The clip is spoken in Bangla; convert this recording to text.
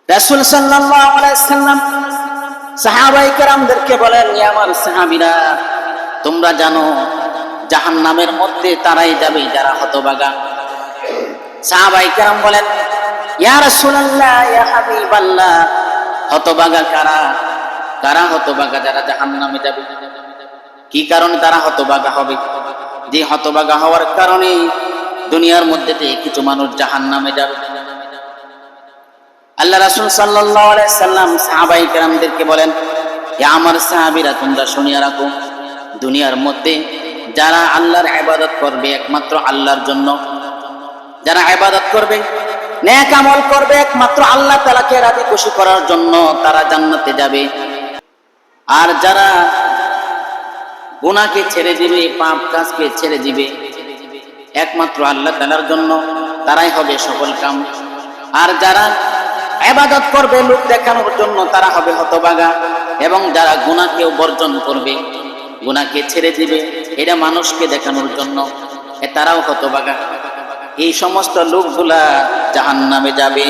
রাসূল সাল্লাল্লাহু আলাইহি সাল্লাম সাহাবায়ে কেরামদেরকে বলেন, ইয়া আমার সাহাবীরা, তোমরা জানো জাহান্নামের মধ্যে তারাই যাবে যারা হতভাগা। সাহাবায়ে কেরাম বলেন, ইয়া রাসূলুল্লাহ, ইয়া হাবিবাল্লাহ, হতভাগা কারা? কারা হতভাগা যারা জাহান্নামে যাবে? কি কারণে তারা হতভাগা হবে? যে হতভাগা হওয়ার কারণে দুনিয়ার মধ্যে কিছু মানুষ জাহান্নামে যাবে। আল্লাহ রাসূল সাল্লাল্লাহু আলাইহি সাল্লাম সাহাবায়ে কেরামদেরকে বলেন, ইয়া আমার সাহাবীরা, তোমরা শুনিয়া রাখো, দুনিয়ার মধ্যে যারা আল্লাহর ইবাদত করবে একমাত্র আল্লাহর জন্য, যারা ইবাদত করবে, নেক আমল করবে একমাত্র আল্লাহ তাআলাকে রাজি খুশি করার জন্য, তারা জান্নাতে যাবে। আর যারা গুনাহকে ছেড়ে দিবে, পাপ কাজকে ছেড়ে দিবে একমাত্র আল্লাহ তাআলার জন্য, তারাই হবে সফল কাম। আর যারা ইবাদত করবে লোক দেখানোর জন্য, তারা হবে হতভাগা। এবং যারা গুনাহকেও বর্জন করবে, গুনাহকে ছেড়ে দিবে এটা মানুষকে দেখানোর জন্য, তারাও হতভাগা। এই সমস্ত লোকগুলা জাহান্নামে যাবে।